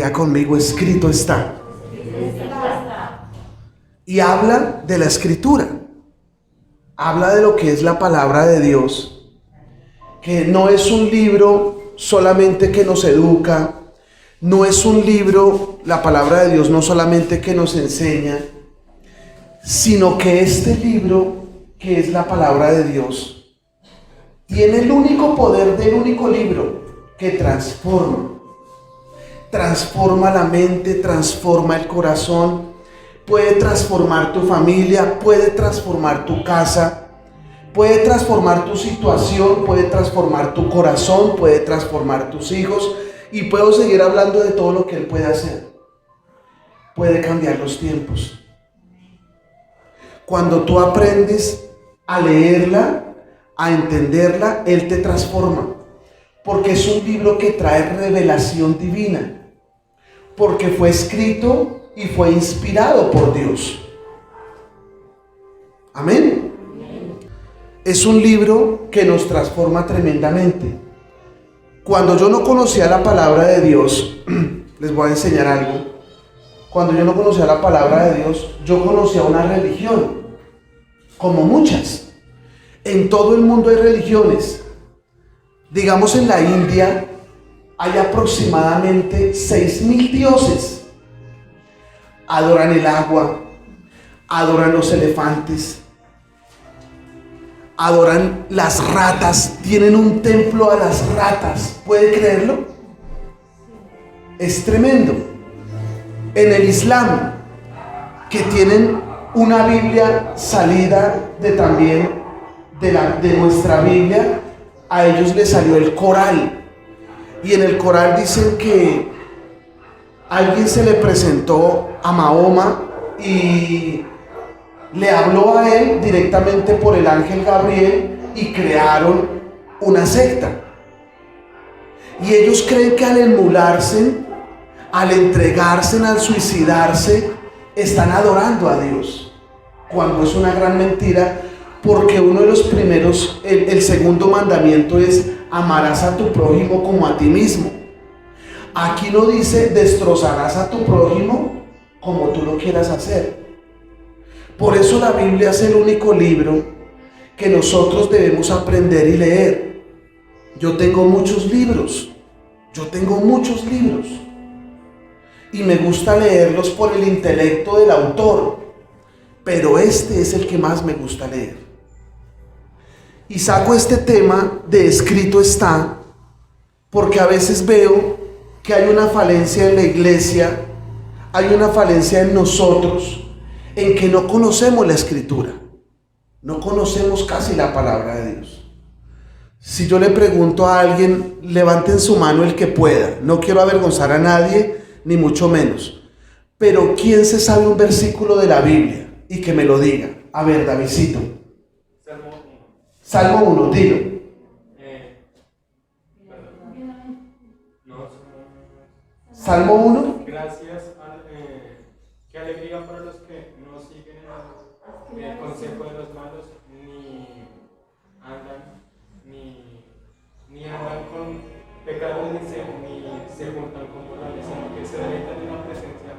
Diga conmigo, escrito está. Y habla de la escritura. Habla de lo que es la palabra de Dios. Que no es un libro solamente que nos educa. No es un libro, la palabra de Dios, no solamente que nos enseña, sino que este libro, que es la palabra de Dios, tiene el único poder del único libro que transforma. Transforma la mente, transforma el corazón, puede transformar tu familia, puede transformar tu casa, puede transformar tu situación, puede transformar tu corazón, puede transformar tus hijos, y puedo seguir hablando de todo lo que Él puede hacer. Puede cambiar los tiempos. Cuando tú aprendes a leerla, a entenderla, Él te transforma. Porque es un libro que trae revelación divina. Porque fue escrito y fue inspirado por Dios. Amén. Es un libro que nos transforma tremendamente. Cuando yo no conocía la palabra de Dios, les voy a enseñar algo. Cuando yo no conocía la palabra de Dios, yo conocía una religión, como muchas. En todo el mundo hay religiones. Digamos, en la India hay aproximadamente 6,000 dioses. Adoran el agua, adoran los elefantes, adoran las ratas, tienen un templo a las ratas. ¿Puede creerlo? Es tremendo. En el Islam, que tienen una Biblia salida de nuestra Biblia, a ellos les salió el Corán. Y en el Corán dicen que alguien se le presentó a Mahoma y le habló a él directamente por el ángel Gabriel y crearon una secta. Y ellos creen que al emularse, al entregarse, al suicidarse, están adorando a Dios. Cuando es una gran mentira, porque uno de los primeros, el segundo mandamiento es: amarás a tu prójimo como a ti mismo. Aquí no dice destrozarás a tu prójimo como tú lo quieras hacer. Por eso la Biblia es el único libro que nosotros debemos aprender y leer. Yo tengo muchos libros. Y me gusta leerlos por el intelecto del autor. Pero este es el que más me gusta leer. Y saco este tema de escrito está, porque a veces veo que hay una falencia en la iglesia, hay una falencia en nosotros, en que no conocemos la escritura, no conocemos casi la palabra de Dios. Si yo le pregunto a alguien, levanten su mano el que pueda, no quiero avergonzar a nadie, ni mucho menos, pero ¿quién se sabe un versículo de la Biblia? Y que me lo diga. A ver, Davidcito. Salmo 1, dilo. Salmo 1. Gracias, qué alegría para los que no siguen el consejo de los malos, ni andan con pecadores, ni se juntan con morales, sino que se deleitan en la presencia,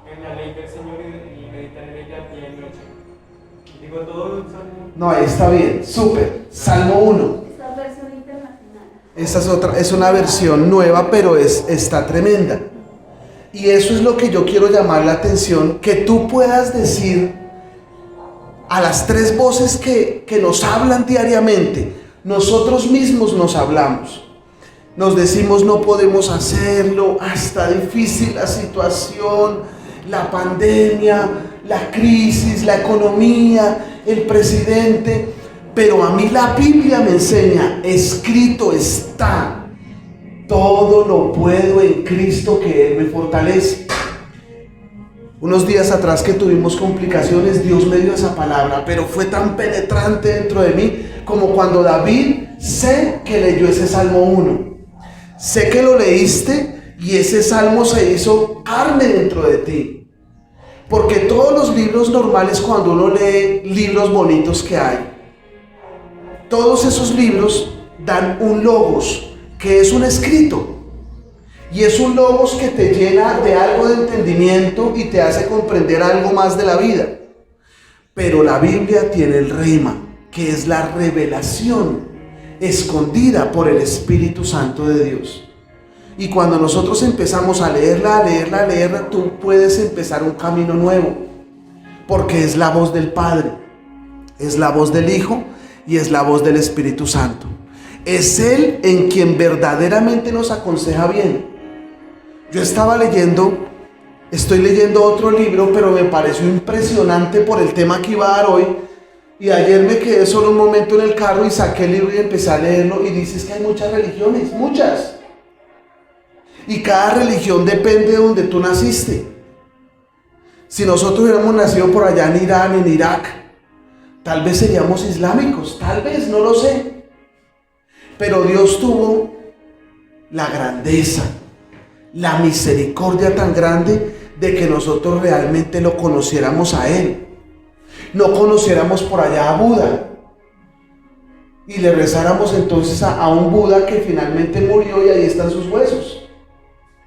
en la ley del Señor, y meditan en ella día y noche. Digo todo el Salmo. No, ahí está bien, súper. Salmo 1. Esta versión internacional. Esta es una versión nueva, pero está tremenda. Y eso es lo que yo quiero llamar la atención, que tú puedas decir a las tres voces que nos hablan diariamente. Nosotros mismos nos hablamos. Nos decimos no podemos hacerlo, está difícil la situación, la pandemia, la crisis, la economía, el presidente. Pero a mí la Biblia me enseña, escrito está, todo lo puedo en Cristo que Él me fortalece. Unos días atrás que tuvimos complicaciones, Dios me dio esa palabra, pero fue tan penetrante dentro de mí como cuando David, sé que leyó ese Salmo 1. Sé que lo leíste y ese salmo se hizo carne dentro de ti. Porque todos los libros normales, cuando uno lee libros bonitos que hay, todos esos libros dan un logos, que es un escrito. Y es un logos que te llena de algo de entendimiento y te hace comprender algo más de la vida. Pero la Biblia tiene el rema, que es la revelación escondida por el Espíritu Santo de Dios. Y cuando nosotros empezamos a leerla, tú puedes empezar un camino nuevo, porque es la voz del Padre, es la voz del Hijo y es la voz del Espíritu Santo. Es Él en quien verdaderamente nos aconseja bien. Yo estoy leyendo otro libro, pero me pareció impresionante por el tema que iba a dar hoy. Y ayer me quedé solo un momento en el carro y saqué el libro y empecé a leerlo. Y dices que hay muchas religiones, muchas. Y cada religión depende de donde tú naciste. Si nosotros hubiéramos nacido por allá en Irán, en Irak, tal vez seríamos islámicos, tal vez, no lo sé. Pero Dios tuvo la grandeza, la misericordia tan grande de que nosotros realmente lo conociéramos a Él. No conociéramos por allá a Buda y le rezáramos entonces a un Buda que finalmente murió y ahí están sus huesos.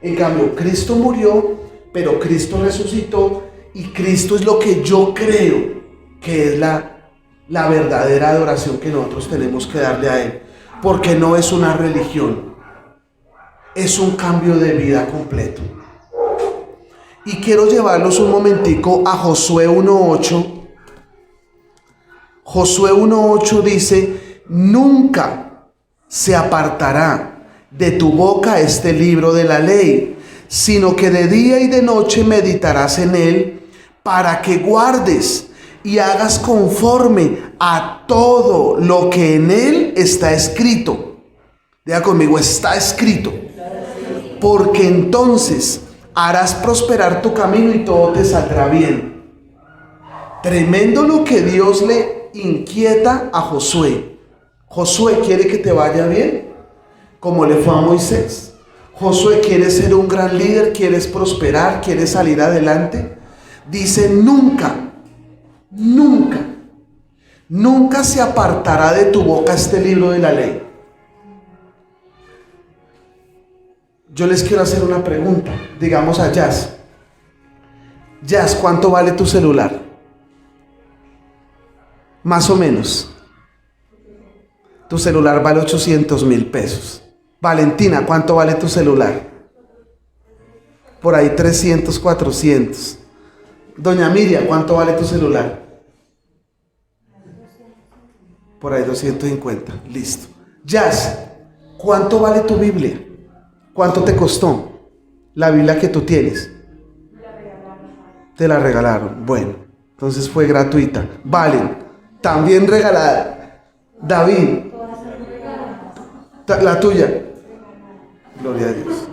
En cambio, Cristo murió, pero Cristo resucitó, y Cristo es lo que yo creo que es la verdadera adoración que nosotros tenemos que darle a Él, porque no es una religión, es un cambio de vida completo. Y quiero llevarlos un momentico a Josué 1:8. Josué 1:8 dice: nunca se apartará de tu boca este libro de la ley, sino que de día y de noche meditarás en él, para que guardes y hagas conforme a todo lo que en él está escrito. Diga conmigo: está escrito. Porque entonces harás prosperar tu camino y todo te saldrá bien. Tremendo lo que Dios le inquieta a Josué. Josué, ¿quiere que te vaya bien? Como le fue a Moisés. Josué, ¿quieres ser un gran líder? ¿Quieres prosperar? ¿Quieres salir adelante? Dice: nunca, nunca, nunca se apartará de tu boca este libro de la ley. Yo les quiero hacer una pregunta. Digamos a Jazz. Jazz, ¿cuánto vale tu celular? Más o menos. Tu celular vale 800,000 pesos. Valentina, ¿cuánto vale tu celular? Por ahí 300, 400. Doña Miriam, ¿cuánto vale tu celular? Por ahí 250. Listo. Jazz, ¿cuánto vale tu Biblia? ¿Cuánto te costó la Biblia que tú tienes? Te la regalaron. Bueno, entonces fue gratuita. Valen, también regalada. David, la tuya. Gloria a Dios.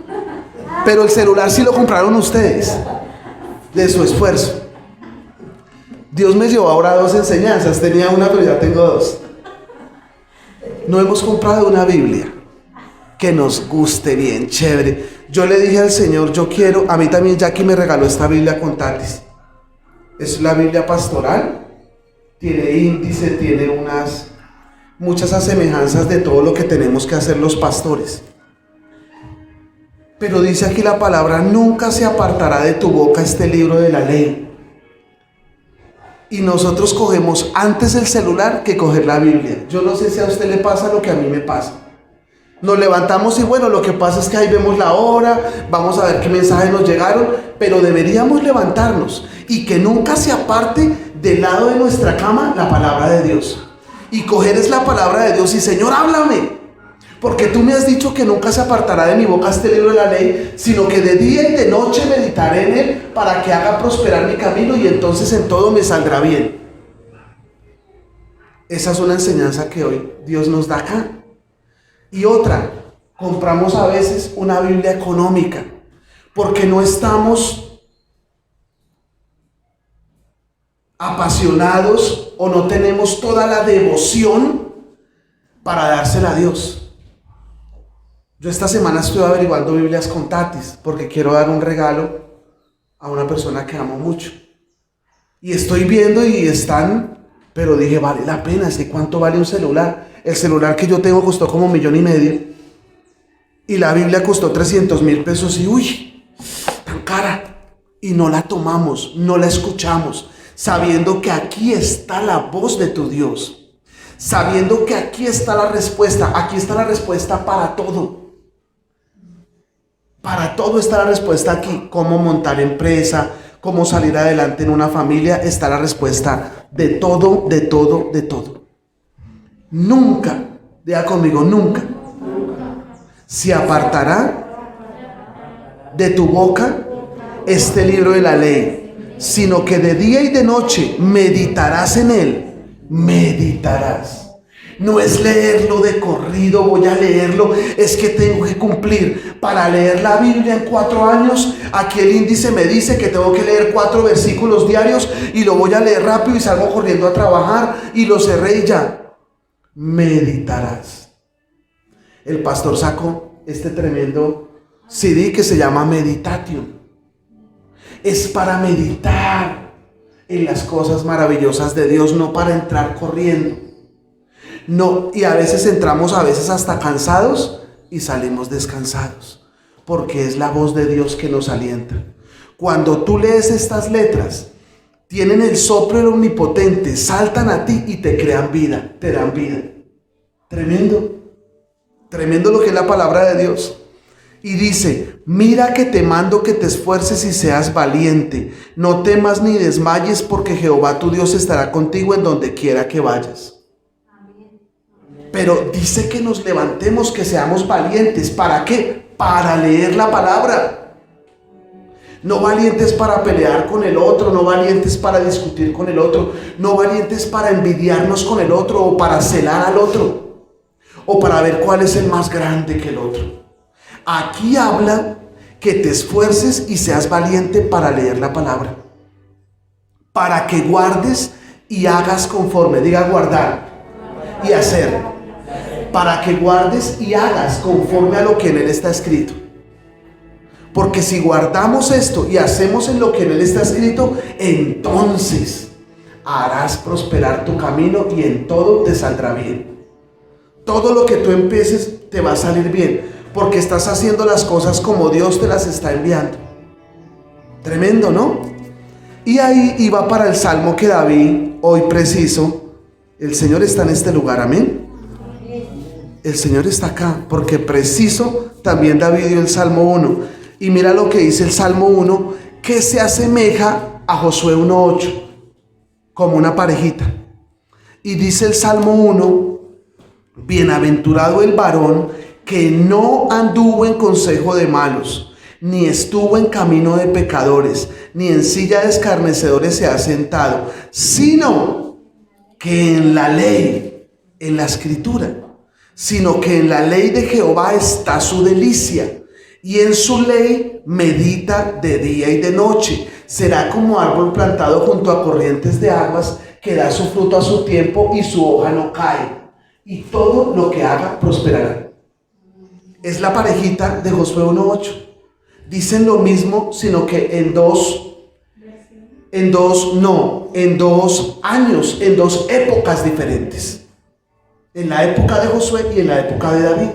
Pero el celular sí lo compraron ustedes, de su esfuerzo. Dios me llevó ahora a 2 enseñanzas. Tenía una, pero ya tengo 2. No hemos comprado una Biblia que nos guste bien, chévere. Yo le dije al Señor, yo quiero, a mí también Jackie me regaló esta Biblia con talis. Es la Biblia pastoral, tiene índice, tiene muchas asemejanzas de todo lo que tenemos que hacer los pastores. Pero dice aquí la palabra: nunca se apartará de tu boca este libro de la ley. Y nosotros cogemos antes el celular que coger la Biblia. Yo no sé si a usted le pasa lo que a mí me pasa. Nos levantamos y bueno, lo que pasa es que ahí vemos la hora, vamos a ver qué mensajes nos llegaron, pero deberíamos levantarnos y que nunca se aparte del lado de nuestra cama la palabra de Dios. Y coger es la palabra de Dios y: Señor, háblame, porque tú me has dicho que nunca se apartará de mi boca este libro de la ley, sino que de día y de noche meditaré en él para que haga prosperar mi camino y entonces en todo me saldrá bien. Esa es una enseñanza que hoy Dios nos da acá. Y otra, compramos a veces una Biblia económica porque no estamos apasionados o no tenemos toda la devoción para dársela a Dios. Yo esta semana estoy averiguando Biblias con tatis porque quiero dar un regalo a una persona que amo mucho. Y estoy viendo y están, pero dije, vale la pena. ¿Sé cuánto vale un celular? El celular que yo tengo costó como $1,500,000. y la Biblia costó 300,000 pesos y uy, tan cara, y no la tomamos, no la escuchamos, sabiendo que aquí está la voz de tu Dios, sabiendo que aquí está la respuesta para todo. Para todo está la respuesta aquí. Cómo montar empresa, cómo salir adelante en una familia, está la respuesta de todo, de todo, de todo. Nunca, diga conmigo, nunca se apartará de tu boca este libro de la ley, sino que de día y de noche meditarás en él. Meditarás. No es leerlo de corrido, voy a leerlo, es que tengo que cumplir. Para leer la Biblia en 4 años, aquí el índice me dice que tengo que leer 4 versículos diarios y lo voy a leer rápido y salgo corriendo a trabajar y lo cerré y ya. Meditarás. El pastor sacó este tremendo CD que se llama Meditation. Es para meditar en las cosas maravillosas de Dios, no para entrar corriendo. No, y a veces entramos hasta cansados y salimos descansados, porque es la voz de Dios que nos alienta. Cuando tú lees estas letras, tienen el soplo del Omnipotente, saltan a ti y te crean vida, te dan vida. Tremendo, tremendo lo que es la palabra de Dios. Y dice: mira que te mando que te esfuerces y seas valiente, no temas ni desmayes, porque Jehová tu Dios estará contigo en donde quiera que vayas. Pero dice que nos levantemos, que seamos valientes. ¿Para qué? Para leer la palabra. No valientes para pelear con el otro, no valientes para discutir con el otro, no valientes para envidiarnos con el otro o para celar al otro o para ver cuál es el más grande que el otro. Aquí habla que te esfuerces y seas valiente para leer la palabra, para que guardes y hagas conforme. Diga guardar y hacer. Para que guardes y hagas conforme a lo que en él está escrito. Porque si guardamos esto y hacemos en lo que en él está escrito, entonces harás prosperar tu camino y en todo te saldrá bien. Todo lo que tú empieces te va a salir bien, porque estás haciendo las cosas como Dios te las está enviando. Tremendo, ¿no? Y ahí iba para el salmo que David, hoy preciso, el Señor está en este lugar, amén. El Señor está acá, porque preciso también David dio el Salmo 1. Y mira lo que dice el Salmo 1, que se asemeja a Josué 1:8, como una parejita. Y dice el Salmo 1, bienaventurado el varón que no anduvo en consejo de malos, ni estuvo en camino de pecadores, ni en silla de escarnecedores se ha sentado, sino que en la ley, en la escritura, sino que en la ley de Jehová está su delicia, y en su ley medita de día y de noche. Será como árbol plantado junto a corrientes de aguas, que da su fruto a su tiempo y su hoja no cae, y todo lo que haga prosperará. Es la parejita de Josué 1:8. Dicen lo mismo, sino que en dos años, en 2 épocas diferentes. En la época de Josué y en la época de David.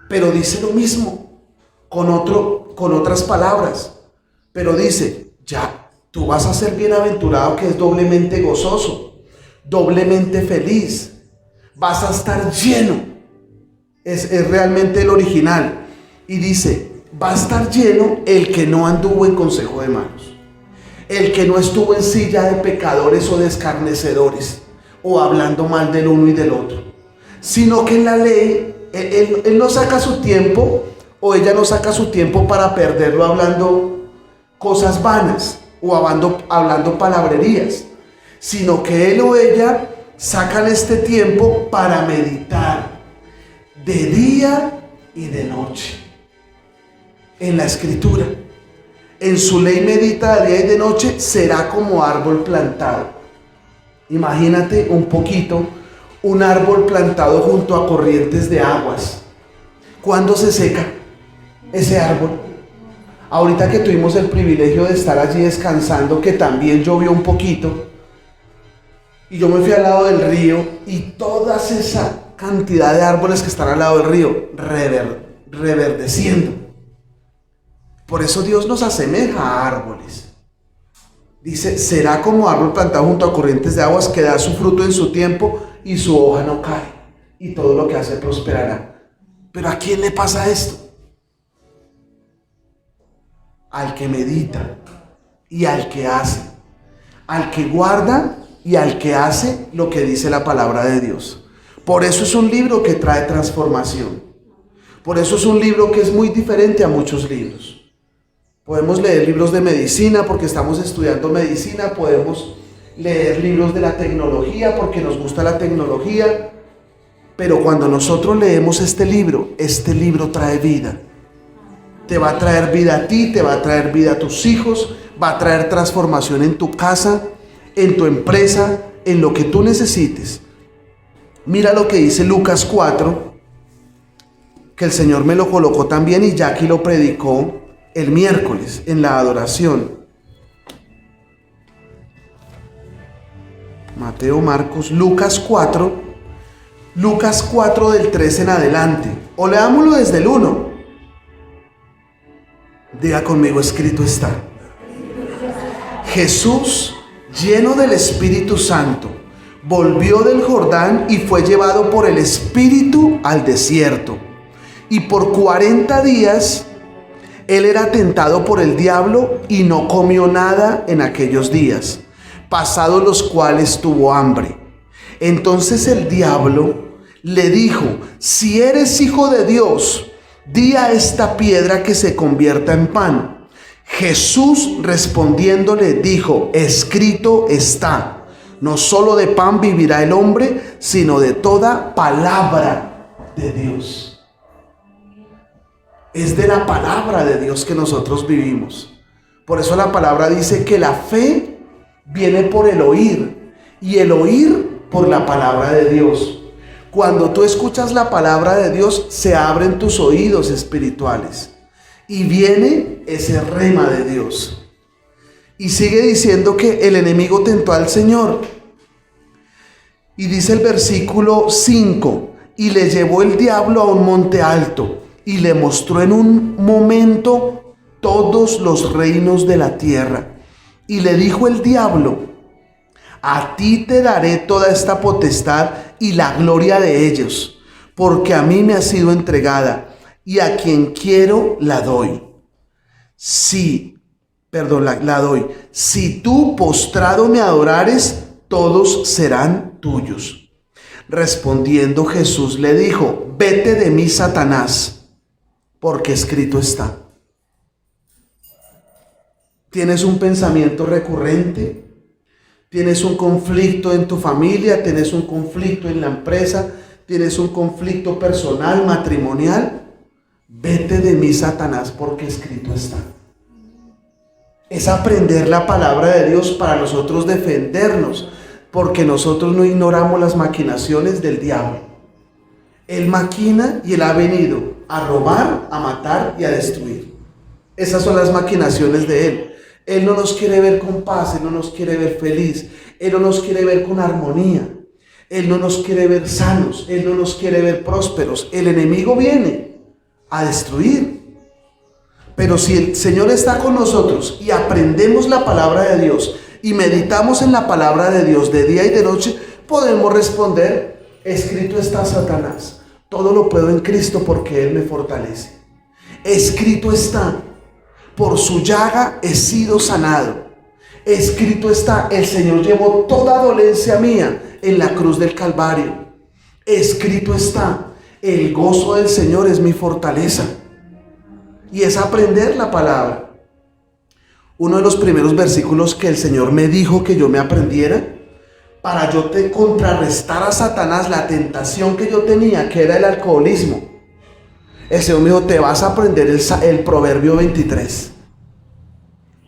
Pero dice lo mismo, con otras palabras. Pero dice, ya, tú vas a ser bienaventurado, que es doblemente gozoso, doblemente feliz. Vas a estar lleno. Es realmente el original. Y dice, va a estar lleno el que no anduvo en consejo de malos, el que no estuvo en silla de pecadores o de escarnecedores, o hablando mal del uno y del otro, sino que en la ley, él no saca su tiempo, o ella no saca su tiempo para perderlo hablando cosas vanas, o hablando palabrerías, sino que él o ella sacan este tiempo para meditar de día y de noche en la escritura. En su ley medita de día y de noche, será como árbol plantado. Imagínate un poquito un árbol plantado junto a corrientes de aguas. ¿Cuándo se seca ese árbol? Ahorita que tuvimos el privilegio de estar allí descansando, que también llovió un poquito, y yo me fui al lado del río, y toda esa cantidad de árboles que están al lado del río reverdeciendo. Por eso Dios nos asemeja a árboles. Dice, será como árbol plantado junto a corrientes de aguas que da su fruto en su tiempo y su hoja no cae, y todo lo que hace prosperará. Pero ¿a quién le pasa esto? Al que medita y al que hace, al que guarda y al que hace lo que dice la palabra de Dios. Por eso es un libro que trae transformación. Por eso es un libro que es muy diferente a muchos libros. Podemos leer libros de medicina porque estamos estudiando medicina, podemos leer libros de la tecnología porque nos gusta la tecnología, pero cuando nosotros leemos este libro trae vida. Te va a traer vida a ti, te va a traer vida a tus hijos, va a traer transformación en tu casa, en tu empresa, en lo que tú necesites. Mira lo que dice Lucas 4, que el Señor me lo colocó también y Jackie lo predicó el miércoles en la adoración. Mateo, Marcos, Lucas 4 del 3 en adelante. O leámoslo desde el 1. Diga conmigo, escrito está. Jesús, lleno del Espíritu Santo, volvió del Jordán y fue llevado por el Espíritu al desierto. Y por 40 días él era tentado por el diablo y no comió nada en aquellos días, pasados los cuales tuvo hambre. Entonces el diablo le dijo, si eres hijo de Dios, di a esta piedra que se convierta en pan. Jesús respondiéndole dijo, escrito está, no solo de pan vivirá el hombre, sino de toda palabra de Dios. Es de la palabra de Dios que nosotros vivimos. Por eso la palabra dice que la fe viene por el oír y el oír por la palabra de Dios. Cuando tú escuchas la palabra de Dios, se abren tus oídos espirituales y viene ese rema de Dios. Y sigue diciendo que el enemigo tentó al Señor. Y dice el versículo 5, y le llevó el diablo a un monte alto y le mostró en un momento todos los reinos de la tierra. Y le dijo el diablo, a ti te daré toda esta potestad y la gloria de ellos, porque a mí me ha sido entregada, y a quien quiero la doy. La doy. Si tú postrado me adorares, todos serán tuyos. Respondiendo Jesús le dijo, vete de mí, Satanás, porque escrito está. ¿Tienes un pensamiento recurrente? ¿Tienes un conflicto en tu familia? ¿Tienes un conflicto en la empresa? ¿Tienes un conflicto personal, matrimonial? Vete de mí, Satanás, porque escrito está. Es aprender la palabra de Dios para nosotros defendernos, porque nosotros no ignoramos las maquinaciones del diablo. Él maquina y él ha venido a robar, a matar y a destruir. Esas son las maquinaciones de él. Él no nos quiere ver con paz, él no nos quiere ver feliz, él no nos quiere ver con armonía, él no nos quiere ver sanos, él no nos quiere ver prósperos. El enemigo viene a destruir. Pero si el Señor está con nosotros y aprendemos la palabra de Dios y meditamos en la palabra de Dios de día y de noche, podemos responder, escrito está, Satanás, todo lo puedo en Cristo porque Él me fortalece. Escrito está, por su llaga he sido sanado. Escrito está, el Señor llevó toda dolencia mía en la cruz del Calvario. Escrito está, el gozo del Señor es mi fortaleza. Y es aprender la palabra. Uno de los primeros versículos que el Señor me dijo que yo me aprendiera, para yo te contrarrestar a Satanás la tentación que yo tenía, que era el alcoholismo. El Señor me dijo, te vas a aprender el Proverbio 23.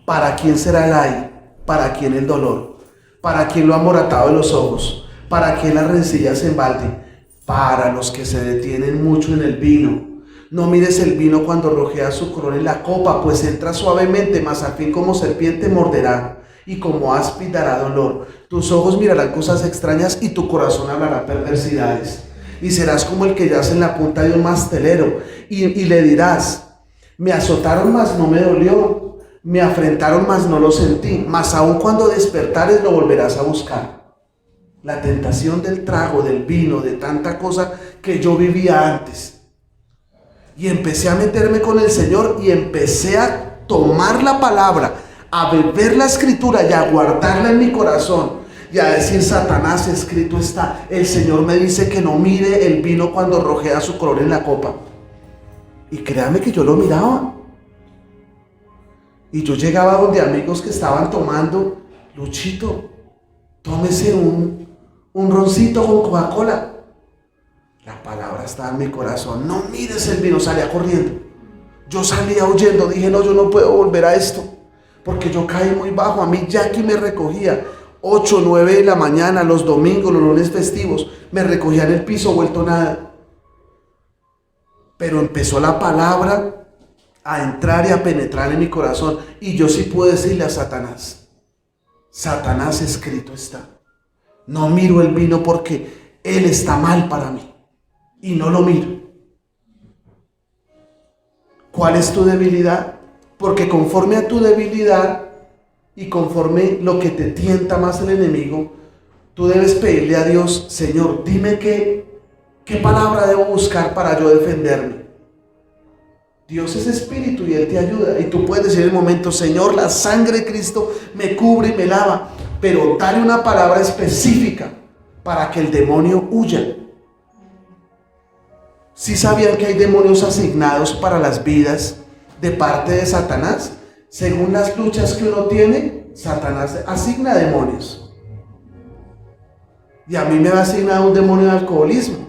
¿Para quién será el ay? ¿Para quién el dolor? ¿Para quién lo amoratado de los ojos? ¿Para quién las rencillas en balde? Para los que se detienen mucho en el vino. No mires el vino cuando rojea su corona en la copa, pues entra suavemente, mas al fin como serpiente morderá, y como áspid dará dolor. Tus ojos mirarán cosas extrañas y tu corazón hablará perversidades. y serás como el que yace en la punta de un mastelero, y le dirás: me azotaron, mas no me dolió, me afrentaron, mas no lo sentí, mas aun cuando despertares lo volverás a buscar. La tentación del trago, del vino, de tanta cosa que yo vivía antes. Y empecé a meterme con el Señor y empecé a tomar la palabra, a beber la escritura y a guardarla en mi corazón y a decir: Satanás, escrito está. El Señor me dice que no mire el vino cuando rojea su color en la copa. Y créame que yo lo miraba. Y yo llegaba donde amigos que estaban tomando: Luchito, tómese un roncito con Coca-Cola. La palabra estaba en mi corazón: no mires el vino. Salía corriendo. Yo salía huyendo. Dije: no, yo no puedo volver a esto, porque yo caí muy bajo. A mí Jackie me recogía 8, 9 de la mañana, los domingos, los lunes festivos, me recogía en el piso vuelto nada. Pero empezó la palabra a entrar y a penetrar en mi corazón, y yo sí pude decirle a Satanás: Satanás, escrito está. No miro el vino porque él está mal para mí, y no lo miro. ¿Cuál es tu debilidad? Porque conforme a tu debilidad y conforme lo que te tienta más el enemigo, tú debes pedirle a Dios: Señor, dime qué palabra debo buscar para yo defenderme. Dios es espíritu y Él te ayuda, y tú puedes decir en el momento: Señor, la sangre de Cristo me cubre y me lava, pero dale una palabra específica para que el demonio huya. ¿Sí sabían que hay demonios asignados para las vidas de parte de Satanás? Según las luchas que uno tiene, Satanás asigna demonios. Y a mí me ha asignado un demonio de alcoholismo,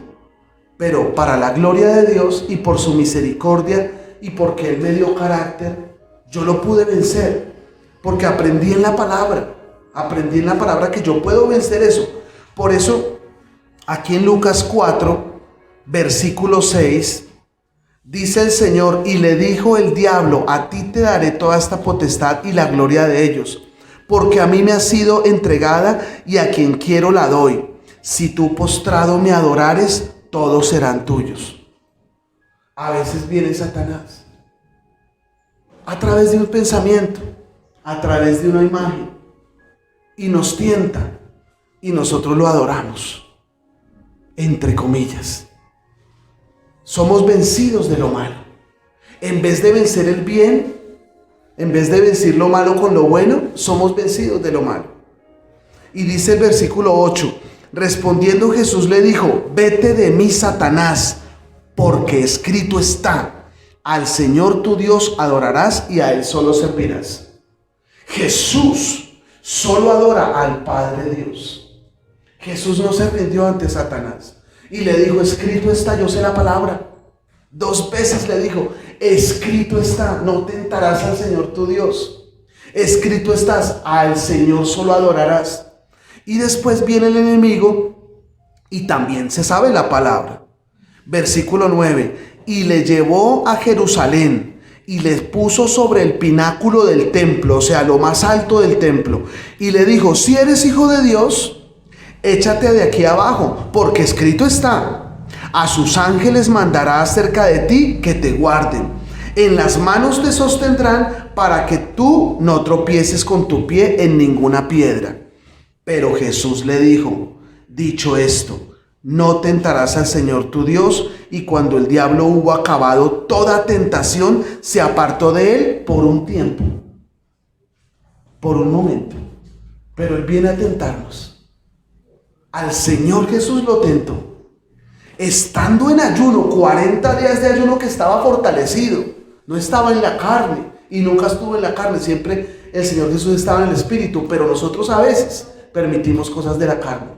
pero para la gloria de Dios y por su misericordia y porque Él me dio carácter, yo lo pude vencer, porque aprendí en la palabra que yo puedo vencer eso. Por eso, aquí en Lucas 4, versículo 6, dice el Señor: y le dijo el diablo: a ti te daré toda esta potestad y la gloria de ellos, porque a mí me ha sido entregada y a quien quiero la doy. Si tú postrado me adorares, todos serán tuyos. A veces viene Satanás a través de un pensamiento, a través de una imagen, y nos tienta, y nosotros lo adoramos, entre comillas. Somos vencidos de lo malo. En vez de vencer el bien, en vez de vencer lo malo con lo bueno, somos vencidos de lo malo. Y dice el versículo 8: respondiendo Jesús le dijo: vete de mí, Satanás, porque escrito está: al Señor tu Dios adorarás y a Él solo servirás. Jesús solo adora al Padre Dios. Jesús no se rindió ante Satanás y le dijo: escrito está. Yo sé la palabra. 2 veces le dijo: escrito está, no tentarás al Señor tu Dios. Escrito estás, al Señor solo adorarás. Y después viene el enemigo y también se sabe la palabra. Versículo 9: y le llevó a Jerusalén y le puso sobre el pináculo del templo, o sea, lo más alto del templo, y le dijo: si eres hijo de Dios, échate de aquí abajo, porque escrito está: a sus ángeles mandará acerca de ti que te guarden, en las manos te sostendrán para que tú no tropieces con tu pie en ninguna piedra. Pero Jesús le dijo: dicho esto, no tentarás al Señor tu Dios. Y cuando el diablo hubo acabado toda tentación, se apartó de él por un tiempo, por un momento. Pero Él viene a tentarnos. Al Señor Jesús lo tentó, estando en ayuno, 40 días de ayuno, que estaba fortalecido, no estaba en la carne, y nunca estuvo en la carne. Siempre el Señor Jesús estaba en el Espíritu, pero nosotros a veces permitimos cosas de la carne.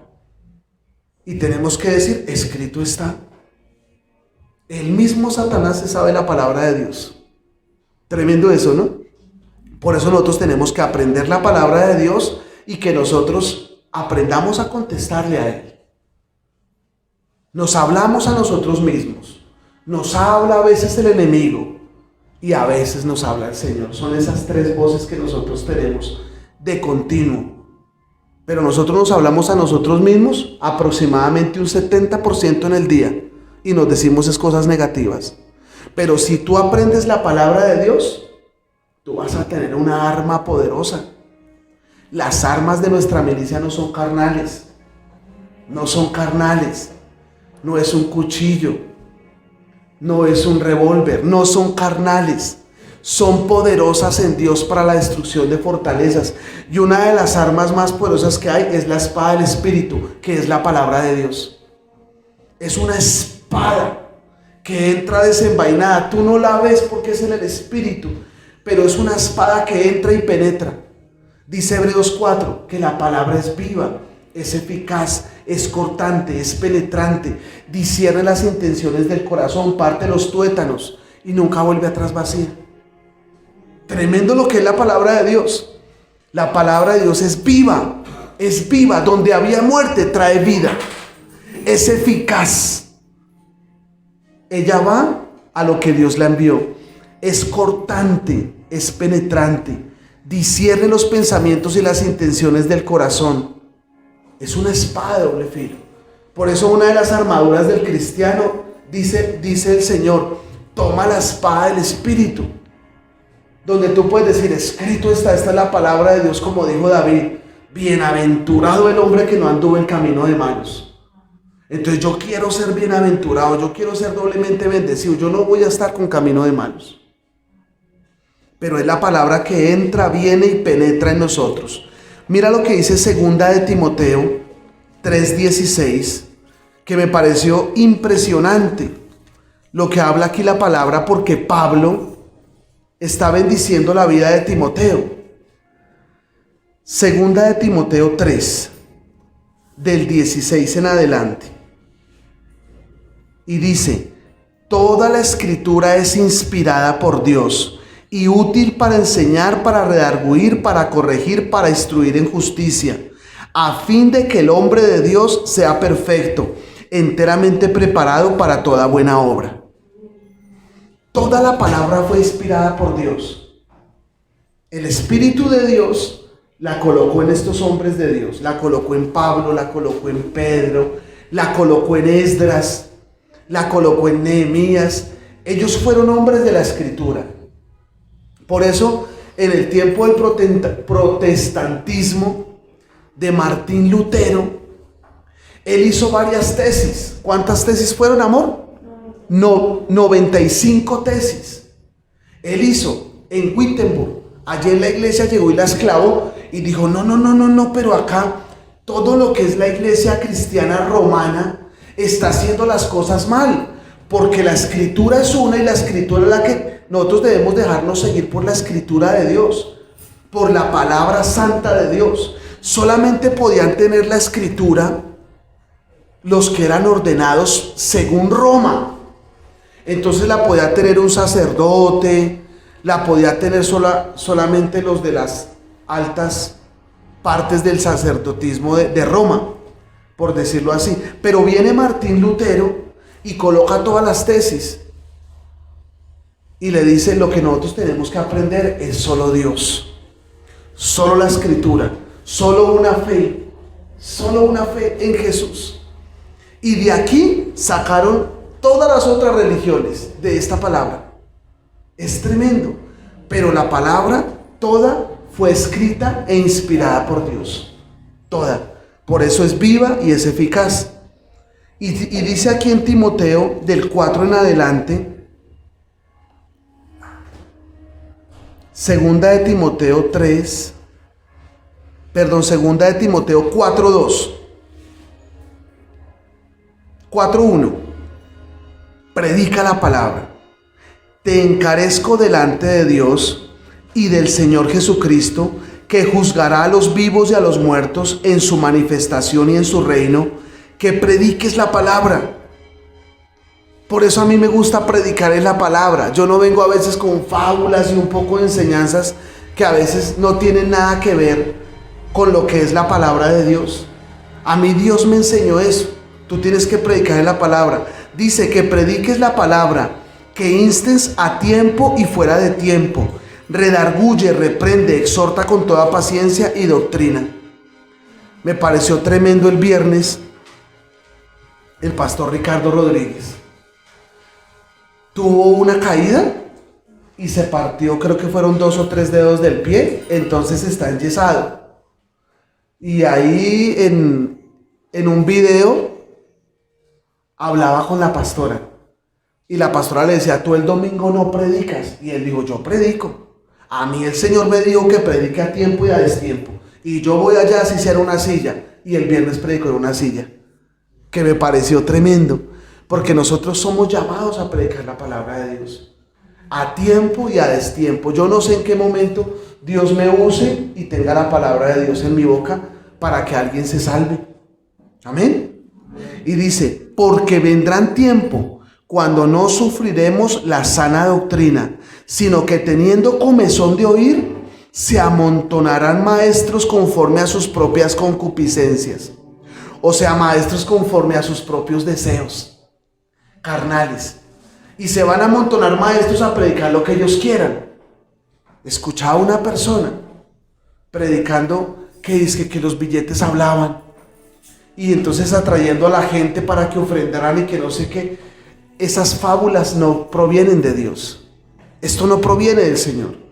Y tenemos que decir: escrito está. El mismo Satanás se sabe la palabra de Dios. Tremendo eso, ¿no? Por eso nosotros tenemos que aprender la palabra de Dios y que nosotros aprendamos a contestarle a Él. Nos hablamos a nosotros mismos. Nos habla a veces el enemigo y a veces nos habla el Señor. Son esas 3 voces que nosotros tenemos de continuo. Pero nosotros nos hablamos a nosotros mismos aproximadamente un 70% en el día y nos decimos es cosas negativas. Pero si tú aprendes la palabra de Dios, tú vas a tener una arma poderosa. Las armas de nuestra milicia no son carnales. No son carnales. No es un cuchillo. No es un revólver. No son carnales. Son poderosas en Dios para la destrucción de fortalezas. Y una de las armas más poderosas que hay es la espada del Espíritu, que es la palabra de Dios. Es una espada que entra desenvainada. Tú no la ves porque es en el Espíritu, pero es una espada que entra y penetra. Dice Hebreos 4 que la palabra es viva, es eficaz, es cortante, es penetrante, discierne las intenciones del corazón, parte los tuétanos y nunca vuelve atrás vacía. Tremendo lo que es la palabra de Dios. La palabra de Dios es viva, donde había muerte trae vida, es eficaz. Ella va a lo que Dios la envió, es cortante, es penetrante, discierne los pensamientos y las intenciones del corazón. Es una espada de doble filo. Por eso una de las armaduras del cristiano, dice el Señor, toma la espada del Espíritu. Donde tú puedes decir, escrito está, esta es la palabra de Dios, como dijo David, bienaventurado el hombre que no anduvo en camino de malos. Entonces yo quiero ser bienaventurado, yo quiero ser doblemente bendecido, yo no voy a estar con camino de malos. Pero es la palabra que entra, viene y penetra en nosotros. Mira lo que dice 2 de Timoteo 3:16, que me pareció impresionante lo que habla aquí la palabra, porque Pablo está bendiciendo la vida de Timoteo. 2 de Timoteo 3, del 16 en adelante. Y dice, toda la escritura es inspirada por Dios y útil para enseñar, para redarguir, para corregir, para instruir en justicia, a fin de que el hombre de Dios sea perfecto, enteramente preparado para toda buena obra. Toda la palabra fue inspirada por Dios. El Espíritu de Dios la colocó en estos hombres de Dios. La colocó en Pablo, la colocó en Pedro, la colocó en Esdras, la colocó en Nehemías. Ellos fueron hombres de la Escritura. Por eso, en el tiempo del protestantismo de Martín Lutero, él hizo varias tesis. ¿Cuántas tesis fueron, amor? 95 tesis. Él hizo en Wittenberg. Allí en la iglesia llegó y la esclavó y dijo, no, pero acá todo lo que es la iglesia cristiana romana está haciendo las cosas mal, porque la escritura es una y la escritura es la que nosotros debemos dejarnos seguir por la escritura de Dios, por la palabra santa de Dios. Solamente podían tener la escritura los que eran ordenados según Roma. Entonces la podía tener un sacerdote, la podía tener solamente los de las altas partes del sacerdotismo de Roma, por decirlo así. Pero viene Martín Lutero y coloca todas las tesis y le dice, lo que nosotros tenemos que aprender es solo Dios, solo la escritura, solo una fe en Jesús. Y de aquí sacaron todas las otras religiones de esta palabra. Es tremendo, pero la palabra toda fue escrita e inspirada por Dios, toda. Por eso es viva y es eficaz. Y dice aquí en Timoteo del 4 en adelante, 2 de Timoteo 4:2, 4:1, predica la palabra. Te encarezco delante de Dios y del Señor Jesucristo, que juzgará a los vivos y a los muertos en su manifestación y en su reino, que prediques la palabra. Por eso a mí me gusta predicar en la palabra. Yo no vengo a veces con fábulas y un poco de enseñanzas que a veces no tienen nada que ver con lo que es la palabra de Dios. A mí Dios me enseñó eso. Tú tienes que predicar en la palabra. Dice que prediques la palabra, que instes a tiempo y fuera de tiempo, redarguye, reprende, exhorta con toda paciencia y doctrina. Me pareció tremendo el viernes el pastor Ricardo Rodríguez. Tuvo una caída y se partió, creo que fueron 2 o 3 dedos del pie, entonces está enyesado. Y ahí en un video hablaba con la pastora. Y la pastora le decía, tú el domingo no predicas. Y él dijo, yo predico. A mí el Señor me dijo que predique a tiempo y a destiempo. Y yo voy allá si sea una silla. Y el viernes predicó en una silla. Que me pareció tremendo. Porque nosotros somos llamados a predicar la palabra de Dios. A tiempo y a destiempo. Yo no sé en qué momento Dios me use y tenga la palabra de Dios en mi boca para que alguien se salve. Amén. Y dice, porque vendrán tiempo cuando no sufriremos la sana doctrina, sino que teniendo comezón de oír, se amontonarán maestros conforme a sus propias concupiscencias. O sea, maestros conforme a sus propios deseos carnales. Y se van a amontonar maestros a predicar lo que ellos quieran. Escuchaba a una persona predicando que dice que los billetes hablaban. Y entonces atrayendo a la gente para que ofrendaran y que no sé qué. Esas fábulas no provienen de Dios. Esto no proviene del Señor.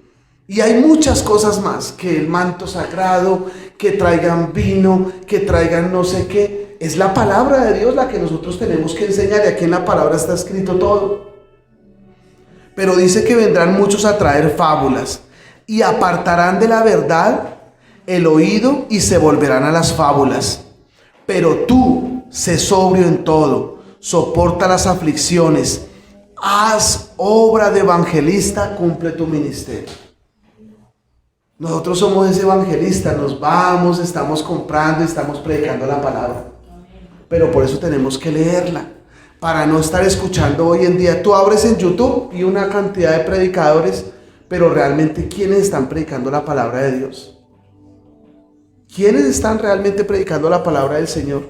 Y hay muchas cosas más, que el manto sagrado, que traigan vino, que traigan no sé qué. Es la palabra de Dios la que nosotros tenemos que enseñar, y aquí en la palabra está escrito todo. Pero dice que vendrán muchos a traer fábulas y apartarán de la verdad el oído y se volverán a las fábulas. Pero tú, sé sobrio en todo, soporta las aflicciones, haz obra de evangelista, cumple tu ministerio. Nosotros somos ese evangelista, nos vamos, estamos comprando, estamos predicando la palabra. Pero por eso tenemos que leerla, para no estar escuchando hoy en día. Tú abres en YouTube y una cantidad de predicadores, pero realmente, ¿quiénes están predicando la palabra de Dios? ¿Quiénes están realmente predicando la palabra del Señor?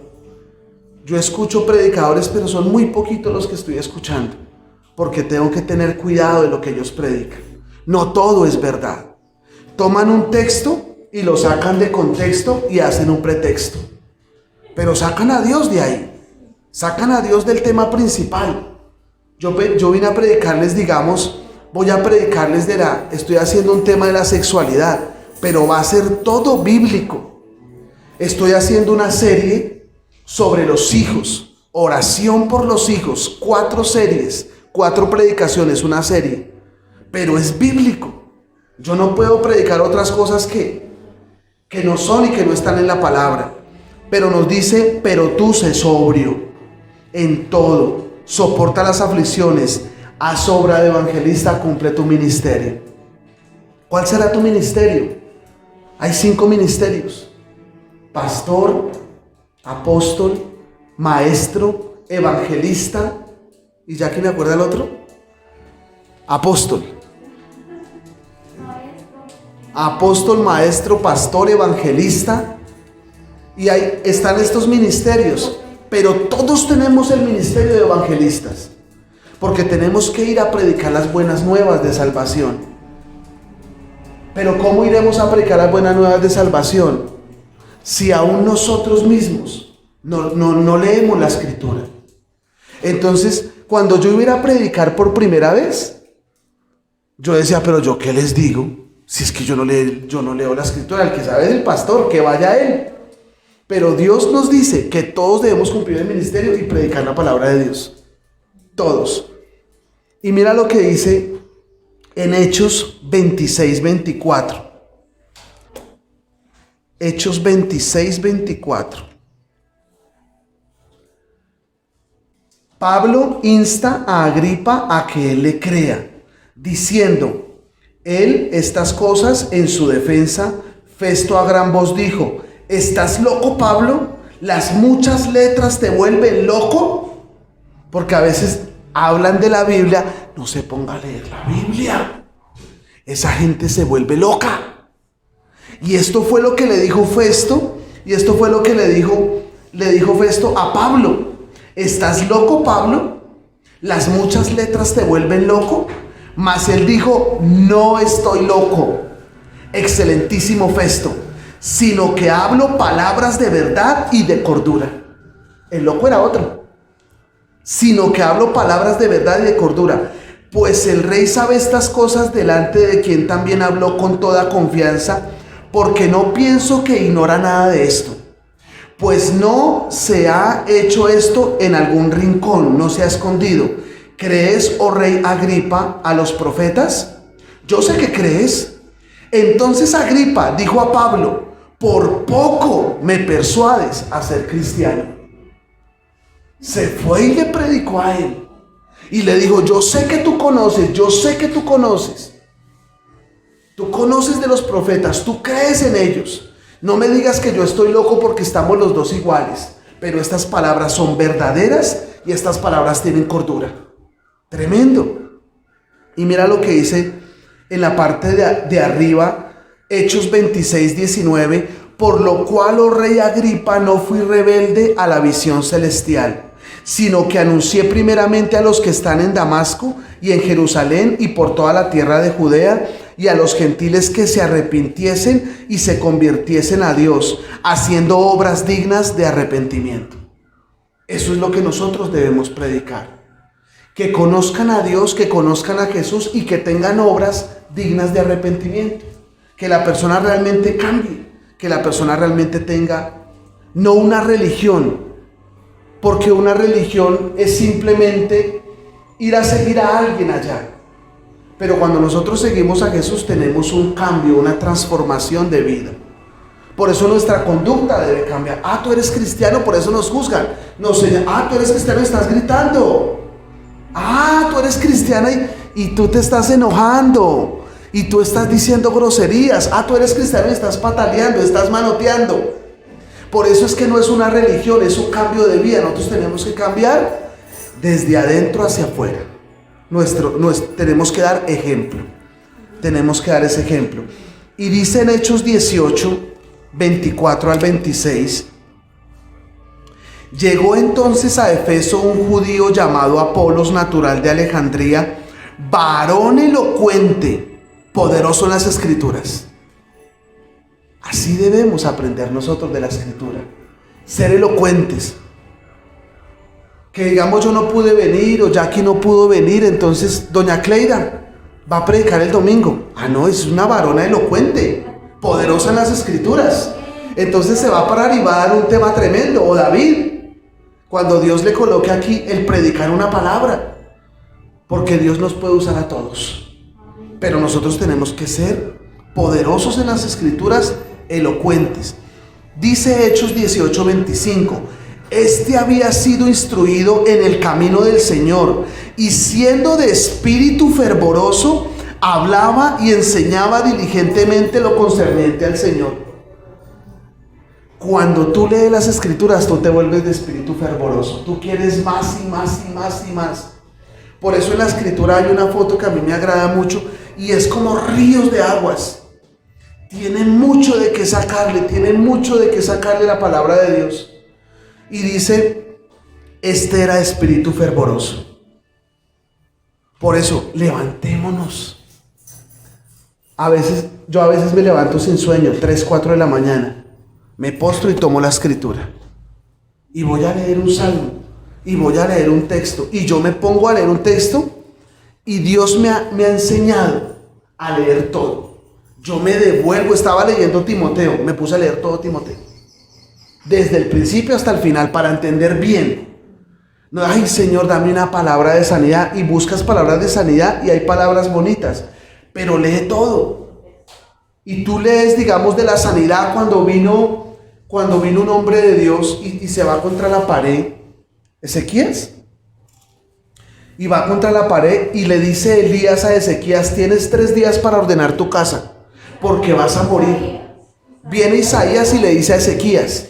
Yo escucho predicadores, pero son muy poquitos los que estoy escuchando, porque tengo que tener cuidado de lo que ellos predican. No todo es verdad. Toman un texto y lo sacan de contexto y hacen un pretexto. Pero sacan a Dios de ahí. Sacan a Dios del tema principal. Yo vine a predicarles, digamos, voy a predicarles estoy haciendo un tema de la sexualidad, pero va a ser todo bíblico. Estoy haciendo una serie sobre los hijos, oración por los hijos, 4 series, 4 predicaciones, una serie, pero es bíblico. Yo no puedo predicar otras cosas que no son y que no están en la palabra. Pero nos dice, pero tú sé sobrio en todo, soporta las aflicciones, haz obra de evangelista, cumple tu ministerio. ¿Cuál será tu ministerio? Hay 5 ministerios: pastor, apóstol, maestro, evangelista, y ya que me acuerda el otro, apóstol. Apóstol, maestro, pastor, evangelista. Y ahí están estos ministerios. Pero todos tenemos el ministerio de evangelistas, porque tenemos que ir a predicar las buenas nuevas de salvación. Pero ¿cómo iremos a predicar las buenas nuevas de salvación si aún nosotros mismos no leemos la escritura? Entonces, cuando yo iba a predicar por primera vez, yo decía, pero ¿yo qué les digo? Si es que yo no leo la escritura. El que sabe es el pastor, que vaya él. Pero Dios nos dice que todos debemos cumplir el ministerio y predicar la palabra de Dios. Todos. Y mira lo que dice en Hechos 26, 24. Hechos 26, 24. Pablo insta a Agripa a que él le crea, diciendo, él estas cosas en su defensa. Festo a gran voz dijo, ¿estás loco, Pablo? ¿Las muchas letras te vuelven loco? Porque a veces hablan de la Biblia, no se ponga a leer la Biblia. Esa gente se vuelve loca. Y esto fue lo que le dijo Festo, y esto fue lo que le dijo Festo a Pablo. ¿Estás loco, Pablo? ¿Las muchas letras te vuelven loco? Mas él dijo, no estoy loco. Excelentísimo Festo, sino que hablo palabras de verdad y de cordura. El loco era otro. Sino que hablo palabras de verdad y de cordura. Pues el rey sabe estas cosas, delante de quien también habló con toda confianza, porque no pienso que ignora nada de esto. Pues no se ha hecho esto en algún rincón, no se ha escondido. ¿Crees, oh rey Agripa, a los profetas? Yo sé que crees. Entonces Agripa dijo a Pablo: por poco me persuades a ser cristiano. Se fue y le predicó a él. Y le dijo: yo sé que tú conoces, Tú conoces de los profetas, tú crees en ellos. No me digas que yo estoy loco porque estamos los dos iguales. Pero estas palabras son verdaderas y estas palabras tienen cordura. Tremendo. Y mira lo que dice en la parte de arriba, Hechos 26, 19. Por lo cual, oh rey Agripa, no fui rebelde a la visión celestial, sino que anuncié primeramente a los que están en Damasco y en Jerusalén y por toda la tierra de Judea, y a los gentiles que se arrepintiesen y se convirtiesen a Dios, haciendo obras dignas de arrepentimiento. Eso es lo que nosotros debemos predicar. Que conozcan a Dios, que conozcan a Jesús y que tengan obras dignas de arrepentimiento. Que la persona realmente cambie, que la persona realmente tenga no una religión, porque una religión es simplemente ir a seguir a alguien allá. Pero cuando nosotros seguimos a Jesús tenemos un cambio, una transformación de vida. Por eso nuestra conducta debe cambiar. Ah, tú eres cristiano, por eso nos juzgan. Nos señalan: ah, tú eres cristiano y estás gritando. Ah, tú eres cristiana y tú te estás enojando. Y tú estás diciendo groserías. Ah, tú eres cristiano y estás pataleando, estás manoteando. Por eso es que no es una religión, es un cambio de vida. Nosotros tenemos que cambiar desde adentro hacia afuera. Tenemos que dar ejemplo. Tenemos que dar ese ejemplo. Y dice en Hechos 18, 24 al 26. Llegó entonces a Efeso un judío llamado Apolos, natural de Alejandría, varón elocuente, poderoso en las Escrituras. Así debemos aprender nosotros de la Escritura. Ser elocuentes. Que digamos, yo no pude venir o Jackie no pudo venir, entonces doña Cleida va a predicar el domingo. Ah, no, es una varona elocuente, poderosa en las Escrituras. Entonces se va a parar y va a dar un tema tremendo. O David, cuando Dios le coloque aquí el predicar una palabra. Porque Dios nos puede usar a todos. Pero nosotros tenemos que ser poderosos en las Escrituras, elocuentes. Dice Hechos 18, 25. Este había sido instruido en el camino del Señor, y siendo de espíritu fervoroso, hablaba y enseñaba diligentemente lo concerniente al Señor. Cuando tú lees las Escrituras, tú te vuelves de espíritu fervoroso. Tú quieres más y más y más y más. Por eso en la Escritura hay una foto que a mí me agrada mucho, y es como ríos de aguas. Tiene mucho de qué sacarle la palabra de Dios. Y dice: este era espíritu fervoroso. Por eso, levantémonos. Yo a veces me levanto sin sueño, 3, 4 de la mañana. Me postro y tomo la Escritura. Y voy a leer un salmo. Y voy a leer un texto. Y yo me pongo a leer un texto. Y Dios me ha enseñado a leer todo. Yo me devuelvo. Estaba leyendo Timoteo. Me puse a leer todo Timoteo. Desde el principio hasta el final, para entender bien. No, ay Señor, dame una palabra de sanidad. Y buscas palabras de sanidad y hay palabras bonitas. Pero lee todo. Y tú lees, digamos, de la sanidad cuando vino un hombre de Dios y se va contra la pared. Ezequías. Y va contra la pared y le dice Elías a Ezequías: tienes 3 días para ordenar tu casa, porque vas a morir. Viene Isaías y le dice a Ezequías: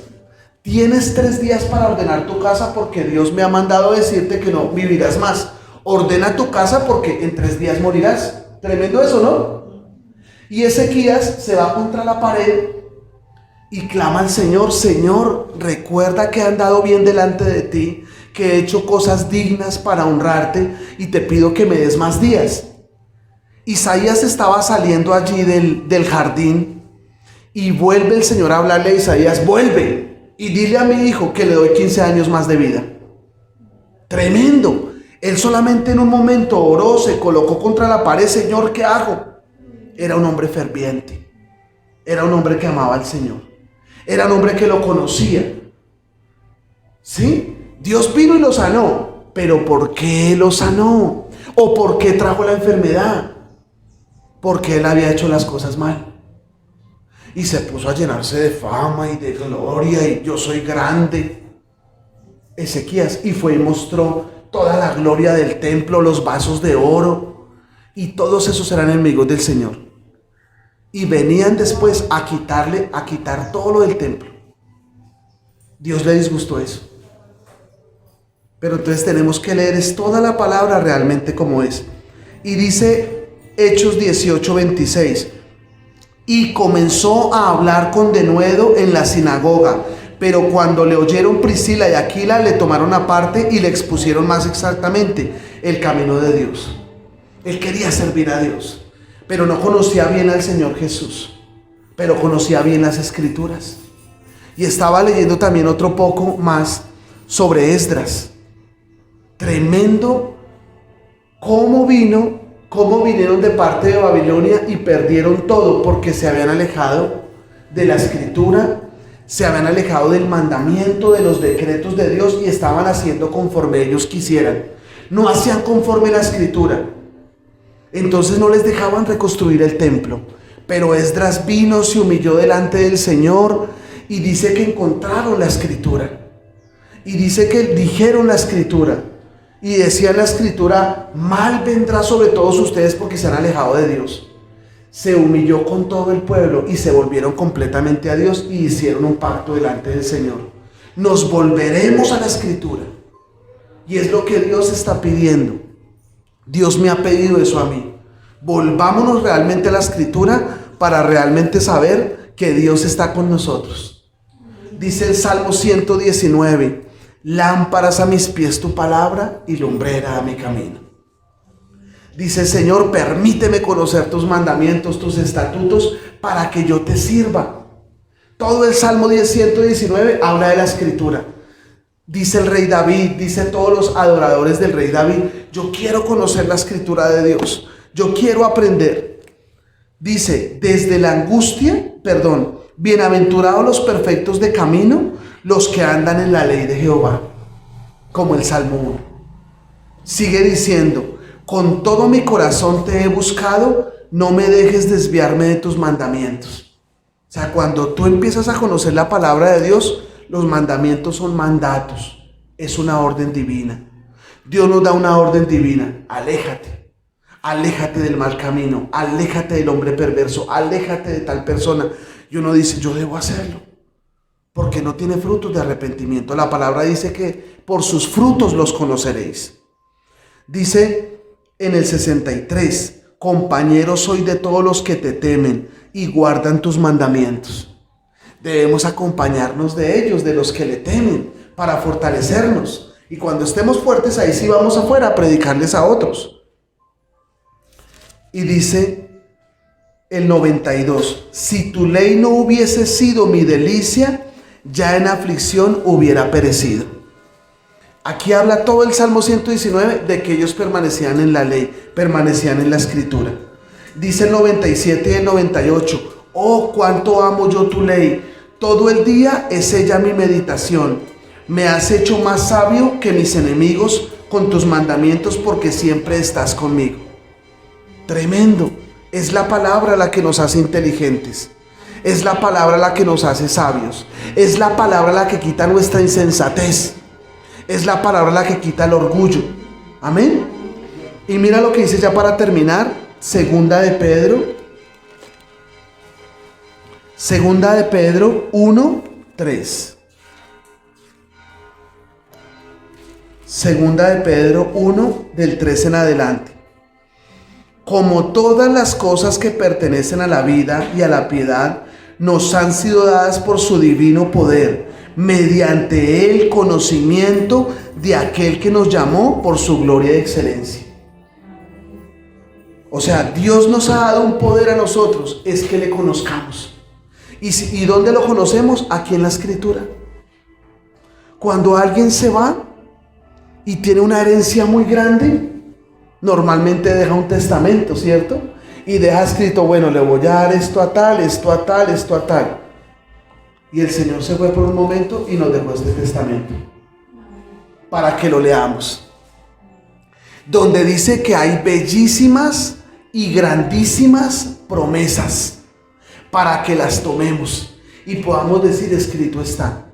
tienes 3 días para ordenar tu casa, porque Dios me ha mandado decirte que no vivirás más. Ordena tu casa porque en 3 días morirás. Tremendo eso, ¿no? Y Ezequías se va contra la pared y clama al Señor: Señor, recuerda que he andado bien delante de ti, que he hecho cosas dignas para honrarte, y te pido que me des más días. Isaías estaba saliendo allí del jardín, Y vuelve el Señor a hablarle a Isaías: vuelve y dile a mi hijo que le doy 15 años más de vida. Tremendo. Él solamente en un momento oró, se colocó contra la pared: Señor, ¿qué hago? Era un hombre ferviente. Era un hombre que amaba al Señor. Era un hombre que lo conocía. ¿Sí? Dios vino y lo sanó. Pero ¿por qué lo sanó? ¿O por qué trajo la enfermedad? Porque él había hecho las cosas mal. Y se puso a llenarse de fama y de gloria, y yo soy grande. Ezequías, y fue y mostró toda la gloria del templo, los vasos de oro, y todos esos eran enemigos del Señor. Y venían después a quitar todo lo del templo. Dios le disgustó eso. Pero entonces tenemos que leer toda la palabra realmente como es. Y dice Hechos 18:26: y comenzó a hablar con denuedo en la sinagoga, pero cuando le oyeron Priscila y Aquila, le tomaron aparte y le expusieron más exactamente el camino de Dios. Él quería servir a Dios, pero no conocía bien al Señor Jesús, pero conocía bien las Escrituras. Y estaba leyendo también otro poco más sobre Esdras. Tremendo cómo vinieron de parte de Babilonia y perdieron todo porque se habían alejado de la Escritura, se habían alejado del mandamiento, de los decretos de Dios, y estaban haciendo conforme ellos quisieran. No hacían conforme la Escritura. Entonces no les dejaban reconstruir el templo. Pero Esdras vino, se humilló delante del Señor, y dice que encontraron la Escritura. Y dice que dijeron la Escritura. Y decían la Escritura: mal vendrá sobre todos ustedes porque se han alejado de Dios. Se humilló con todo el pueblo y se volvieron completamente a Dios y hicieron un pacto delante del Señor. Nos volveremos a la Escritura. Y es lo que Dios está pidiendo. Dios me ha pedido eso a mí. Volvámonos realmente a la Escritura para realmente saber que Dios está con nosotros. Dice el Salmo 119: lámparas a mis pies tu palabra y lumbrera a mi camino. Dice: Señor, permíteme conocer tus mandamientos, tus estatutos, para que yo te sirva. Todo el Salmo 119 habla de la Escritura. Dice el rey David, dice todos los adoradores del rey David: yo quiero conocer la Escritura de Dios, yo quiero aprender. Dice: desde la angustia, bienaventurados los perfectos de camino, los que andan en la ley de Jehová. Como el Salmo 1. Sigue diciendo: con todo mi corazón te he buscado, no me dejes desviarme de tus mandamientos. O sea, cuando tú empiezas a conocer la palabra de Dios, los mandamientos son mandatos, es una orden divina. Dios nos da una orden divina: aléjate del mal camino, aléjate del hombre perverso, aléjate de tal persona. Y uno dice: yo debo hacerlo, porque no tiene frutos de arrepentimiento. La palabra dice que por sus frutos los conoceréis. Dice en el 63: compañero soy de todos los que te temen y guardan tus mandamientos. Debemos acompañarnos de ellos, de los que le temen, para fortalecernos. Y cuando estemos fuertes, ahí sí vamos afuera a predicarles a otros. Y dice el 92: si tu ley no hubiese sido mi delicia, ya en aflicción hubiera perecido. Aquí habla todo el Salmo 119 de que ellos permanecían en la ley, permanecían en la Escritura. Dice el 97 y el 98: oh, cuánto amo yo tu ley, todo el día es ella mi meditación. Me has hecho más sabio que mis enemigos con tus mandamientos, porque siempre estás conmigo. Tremendo. Es la palabra la que nos hace inteligentes. Es la palabra la que nos hace sabios. Es la palabra la que quita nuestra insensatez. Es la palabra la que quita el orgullo. Amén. Y mira lo que dice ya para terminar. Segunda de Pedro 1:3. Segunda de Pedro 1, del 3 en adelante. Como todas las cosas que pertenecen a la vida y a la piedad nos han sido dadas por su divino poder, mediante el conocimiento de aquel que nos llamó por su gloria y excelencia. O sea, Dios nos ha dado un poder a nosotros, es que le conozcamos. ¿Y dónde lo conocemos? Aquí en la Escritura. Cuando alguien se va y tiene una herencia muy grande, normalmente deja un testamento, ¿cierto? Y deja escrito, bueno, le voy a dar esto a tal, esto a tal, esto a tal. Y el Señor se fue por un momento y nos dejó este testamento para que lo leamos, donde dice que hay bellísimas y grandísimas promesas para que las tomemos y podamos decir, escrito está.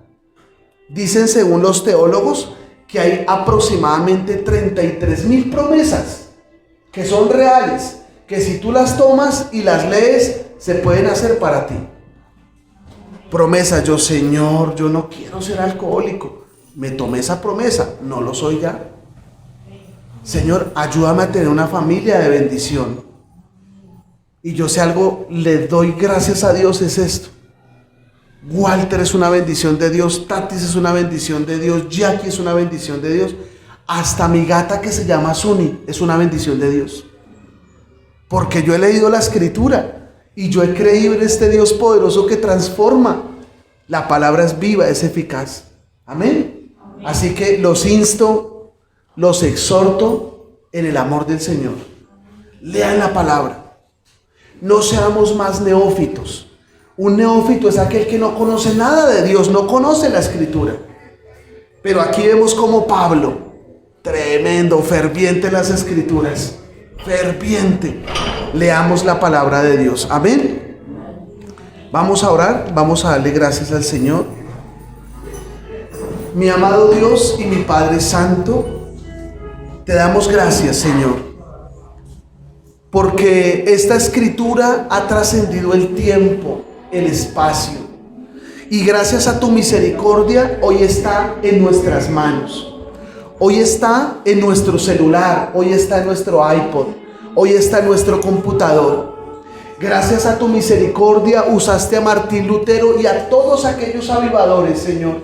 Dicen, según los teólogos, que hay aproximadamente 33,000 promesas que son reales, que si tú las tomas y las lees, se pueden hacer para ti. Promesa, yo, Señor, yo no quiero ser alcohólico. Me tomé esa promesa, no lo soy ya. Señor, ayúdame a tener una familia de bendición. Y yo sé algo, le doy gracias a Dios, es esto. Walter es una bendición de Dios, Tatis es una bendición de Dios, Jackie es una bendición de Dios. Hasta mi gata que se llama Suni es una bendición de Dios. Porque yo he leído la Escritura y yo he creído en este Dios poderoso que transforma. La palabra es viva, es eficaz. Amén. Así que los insto, los exhorto en el amor del Señor. Lean la palabra. No seamos más neófitos. Un neófito es aquel que no conoce nada de Dios, no conoce la Escritura. Pero aquí vemos como Pablo, tremendo, ferviente en las Escrituras, ferviente. Leamos la palabra de Dios. Amén. Vamos a orar, vamos a darle gracias al Señor. Mi amado Dios y mi Padre Santo, te damos gracias, Señor, porque esta Escritura ha trascendido el tiempo, el espacio, y gracias a tu misericordia hoy está en nuestras manos, hoy está en nuestro celular, hoy está en nuestro iPod, hoy está en nuestro computador. Gracias a tu misericordia usaste a Martín Lutero y a todos aquellos avivadores, Señor,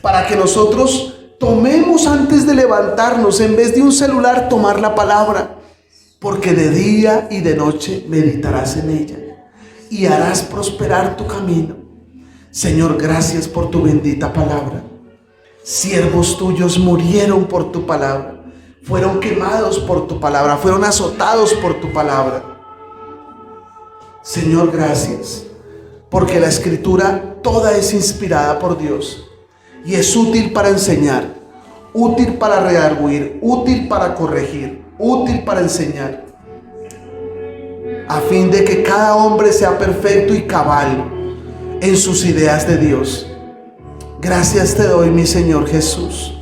para que nosotros tomemos antes de levantarnos, en vez de un celular, tomar la palabra, porque de día y de noche meditarás en ella y harás prosperar tu camino. Señor, gracias por tu bendita palabra. Siervos tuyos murieron por tu palabra, fueron quemados por tu palabra, fueron azotados por tu palabra. Señor, gracias, porque la Escritura toda es inspirada por Dios y es útil para enseñar, útil para redarguir, útil para corregir, útil para enseñar, a fin de que cada hombre sea perfecto y cabal en sus ideas de Dios. Gracias te doy, mi Señor Jesús.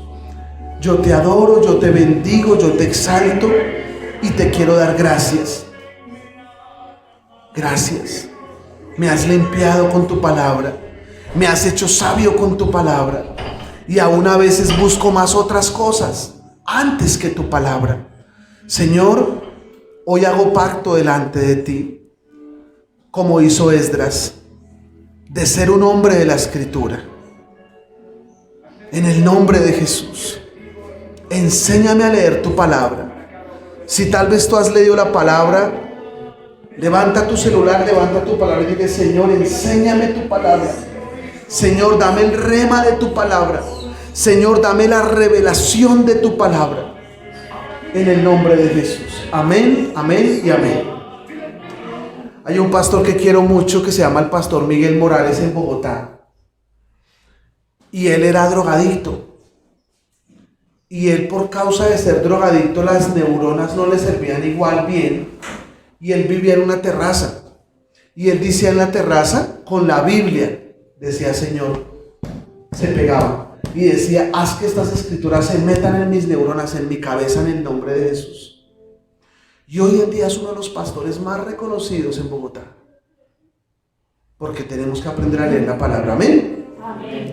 Yo te adoro, yo te bendigo, yo te exalto y te quiero dar gracias. Gracias. Me has limpiado con tu palabra, me has hecho sabio con tu palabra, y aún a veces busco más otras cosas antes que tu palabra. Señor, hoy hago pacto delante de ti, como hizo Esdras, de ser un hombre de la Escritura. En el nombre de Jesús, enséñame a leer tu palabra. Si tal vez tú has leído la palabra, levanta tu celular, levanta tu palabra y dile: Señor, enséñame tu palabra. Señor, dame el rema de tu palabra. Señor, dame la revelación de tu palabra. En el nombre de Jesús. Amén, amén y amén. Hay un pastor que quiero mucho que se llama el pastor Miguel Morales en Bogotá. Y él era drogadicto. Y él, por causa de ser drogadicto, las neuronas no le servían igual bien. Y él vivía en una terraza. Y él decía en la terraza, con la Biblia, decía: Señor, se pegaba. Y decía: haz que estas escrituras se metan en mis neuronas, en mi cabeza, en el nombre de Jesús. Y hoy en día es uno de los pastores más reconocidos en Bogotá. Porque tenemos que aprender a leer la palabra. Amén. Amén.